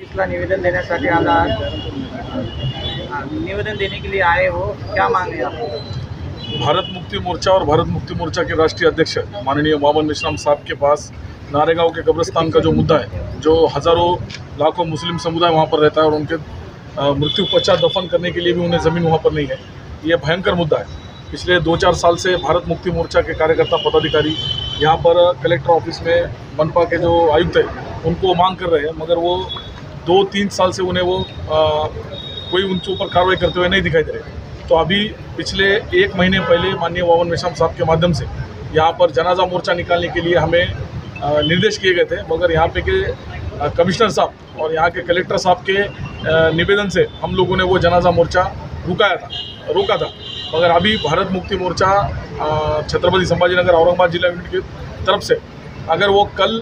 ऑफिसला निवेदन देण्यासाठी आला आहात. निवेदन देने के लिए आए हो, क्या मांग है आपको? भारत मुक्ति मोर्चा और भारत मुक्ति मोर्चा के राष्ट्रीय अध्यक्ष माननीय मोहम्मद मेश्राम साहब के पास नारेगांव के कब्रिस्तान का जो मुद्दा है, जो हज़ारों लाखों मुस्लिम समुदाय वहाँ पर रहता है और उनके मृत्यु पश्चात दफन करने के लिए भी उन्हें ज़मीन वहाँ पर नहीं है, ये भयंकर मुद्दा है. पिछले 2-4 साल से भारत मुक्ति मोर्चा के कार्यकर्ता पदाधिकारी यहाँ पर कलेक्टर ऑफिस में मनपा के जो आयुक्त हैं उनको मांग कर रहे हैं, मगर वो 2-3 साल से उन्हें वो कोई उनके ऊपर कार्रवाई करते हुए नहीं दिखाई दे रहे. तो अभी पिछले 1 महीने पहले माननीय मोहम्मद मेश्राम साहब के माध्यम से यहाँ पर जनाजा मोर्चा निकालने के लिए हमें निर्देश किए गए थे, मगर यहाँ पे के कमिश्नर साहब और यहाँ के कलेक्टर साहब के निवेदन से हम लोगों ने वो जनाजा मोर्चा रोका था. मगर अभी भारत मुक्ति मोर्चा छत्रपति संभाजीनगर औरंगाबाद जिला यूनिट की तरफ से अगर वो कल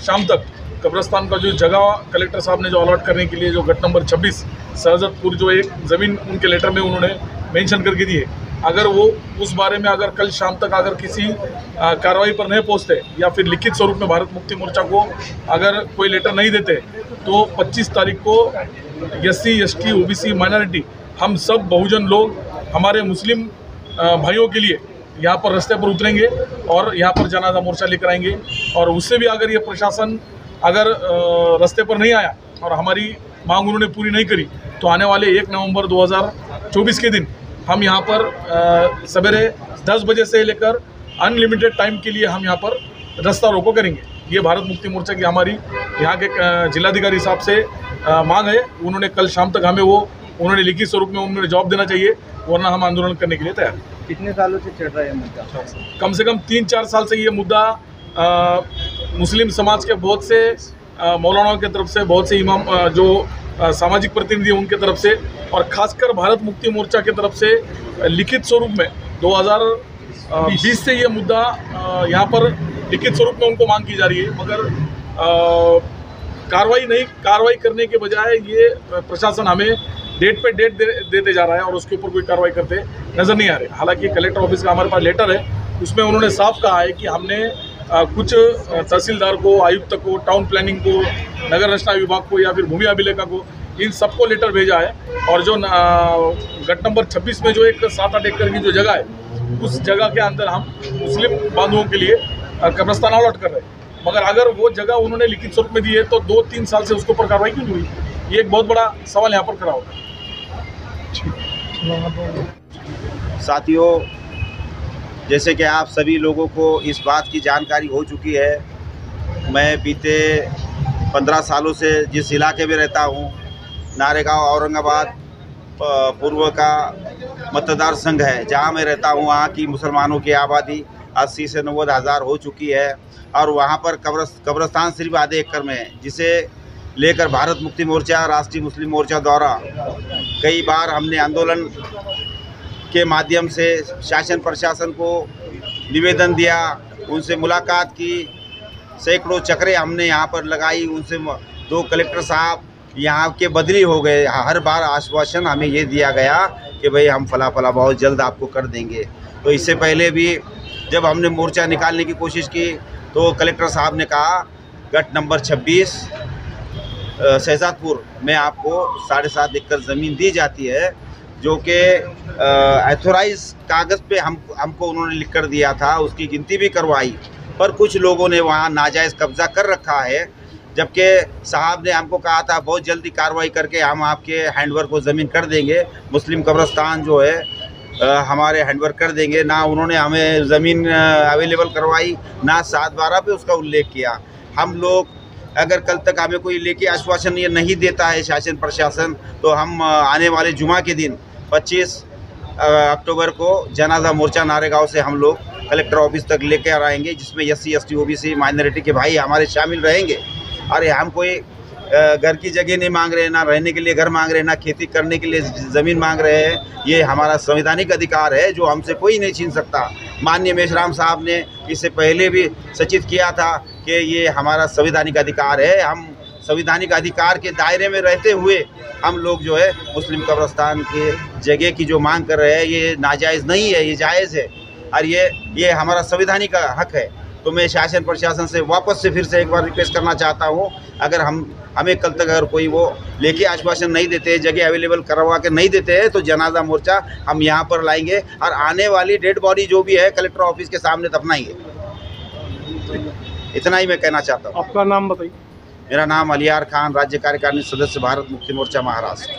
शाम तक कब्रिस्तान का जो जगह कलेक्टर साहब ने जो अलॉट करने के लिए जो गट नंबर 26 सहजतपुर जो एक ज़मीन उनके लेटर में उन्होंने मेंशन करके दी है, अगर वो उस बारे में अगर कल शाम तक अगर किसी कार्रवाई पर नहीं पहुंचते या फिर लिखित स्वरूप में भारत मुक्ति मोर्चा को अगर कोई लेटर नहीं देते, तो 25 तारीख को SC ST OBC माइनॉरिटी हम सब बहुजन लोग हमारे मुस्लिम भाइयों के लिए यहाँ पर रास्ते पर उतरेंगे और यहाँ पर जनाजा मोर्चा लेकर आएंगे. और उससे भी अगर ये प्रशासन अगर रास्ते पर नहीं आया और हमारी मांग उन्होंने पूरी नहीं करी, तो आने वाले 1 नवंबर 2024 के दिन हम यहाँ पर सवेरे 10 बजे से लेकर अनलिमिटेड टाइम के लिए हम यहाँ पर रास्ता रोको करेंगे. ये भारत मुक्ति मोर्चा की हमारी यहाँ के जिलाधिकारी साहब से मांग है. उन्होंने कल शाम तक हमें वो उन्होंने लिखित स्वरूप में उन्होंने जवाब देना चाहिए, वरना हम आंदोलन करने के लिए तैयार हैं. कितने सालों से चल रहा है मुद्दा? कम से कम 3-4 साल से ये मुद्दा मुस्लिम समाज के बहुत से मौलानाओं की तरफ से, बहुत से इमाम जो सामाजिक प्रतिनिधि हैं उनके तरफ से, और ख़ासकर भारत मुक्ति मोर्चा की तरफ से लिखित स्वरूप में 2020 से ये मुद्दा यहाँ पर लिखित स्वरूप में उनको मांग की जा रही है. मगर कार्रवाई करने के बजाय ये प्रशासन हमें डेट पे डेट देते जा रहा है और उसके ऊपर कोई कार्रवाई करते नज़र नहीं आ रहे. हालांकि कलेक्टर ऑफिस का हमारे पास लेटर है, उसमें उन्होंने साफ कहा है कि हमने कुछ तहसीलदार को, आयुक्त को, टाउन प्लानिंग को, नगर रचना विभाग को या फिर भूमि अभिलेखा को, इन सबको लेटर भेजा है. और जो गट नंबर 26 में जो एक 7-8 एकड़ की जो जगह है, उस जगह के अंदर हम मुस्लिम बांधवों के लिए कब्रिस्तान अलॉट कर रहे हैं. मगर अगर वो जगह उन्होंने लिखित स्वरूप में दी है तो 2-3 साल से उसके ऊपर कार्रवाई क्यों हुई? ये एक बहुत बड़ा सवाल यहाँ पर खड़ा होता है. साथियों, जैसे कि आप सभी लोगों को इस बात की जानकारी हो चुकी है, मैं बीते 15 सालों से जिस इलाके में रहता हूँ, नारेगांव औरंगाबाद पूर्व का मतदार संघ है, जहाँ मैं रहता हूँ, वहाँ की मुसलमानों की आबादी 80 से 90 हज़ार हो चुकी है. और वहाँ पर कब्रिस्तान सिर्फ आधे एकड़ में है, जिसे लेकर भारत मुक्ति मोर्चा, राष्ट्रीय मुस्लिम मोर्चा द्वारा कई बार हमने आंदोलन के माध्यम से शासन प्रशासन को निवेदन दिया, उनसे मुलाकात की, सैकड़ों चक्रें हमने यहाँ पर लगाई. उनसे 2 कलेक्टर साहब यहाँ के बदली हो गए. हर बार आश्वासन हमें ये दिया गया कि भाई हम फला बहुत जल्द आपको कर देंगे. तो इससे पहले भी जब हमने मोर्चा निकालने की कोशिश की तो कलेक्टर साहब ने कहा गट नंबर 26 शहजादपुर में आपको 7.5 एकड़ ज़मीन दी जाती है, जो कि एथोराइज कागज़ पे हमको उन्होंने लिख कर दिया था. उसकी गिनती भी करवाई, पर कुछ लोगों ने वहाँ नाजायज़ कब्ज़ा कर रखा है. जबकि साहब ने हमको कहा था बहुत जल्दी कार्रवाई करके हम आपके हैंडवर्क को ज़मीन कर देंगे, मुस्लिम कब्रिस्तान जो है हमारे हैंडवर्क कर देंगे. ना उन्होंने हमें ज़मीन अवेलेबल करवाई, ना 7/12 पे उसका उल्लेख किया. हम लोग अगर कल तक हमें कोई लेके आश्वासन ये नहीं देता है शासन प्रशासन, तो हम आने वाले जुमा के दिन 25 अक्टूबर को जनाजा मोर्चा नारेगांव से हम लोग कलेक्टर ऑफिस तक लेके आएंगे, जिसमें SC ST OBC माइनॉरिटी के भाई हमारे शामिल रहेंगे. अरे हम कोई घर की जगह नहीं मांग रहे, ना रहने के लिए घर मांग रहे, ना खेती करने के लिए ज़मीन मांग रहे हैं. ये हमारा संवैधानिक अधिकार है जो हमसे कोई नहीं छीन सकता. माननीय मेश्राम साहब ने इससे पहले भी सूचित किया था कि ये हमारा संवैधानिक अधिकार है. हम संवैधानिक अधिकार के दायरे में रहते हुए हम लोग जो है मुस्लिम कब्रिस्तान के जगह की जो मांग कर रहे हैं, ये नाजायज़ नहीं है, ये जायज़ है. और ये हमारा संवैधानिक हक है. तो मैं शासन प्रशासन से वापस से फिर से एक बार रिक्वेस्ट करना चाहता हूँ, अगर हमें कल तक अगर कोई वो लेके आश्वासन नहीं देते, जगह अवेलेबल करवा के नहीं देते हैं, तो जनाजा मोर्चा हम यहाँ पर लाएंगे और आने वाली डेड बॉडी जो भी है कलेक्टर ऑफिस के सामने दफनाएंगे। इतना ही मैं कहना चाहता हूँ। आपका नाम बताइए। मेरा नाम अलियार खान, राज्य कार्यकारिणी सदस्य, भारत मुक्ति मोर्चा महाराष्ट्र।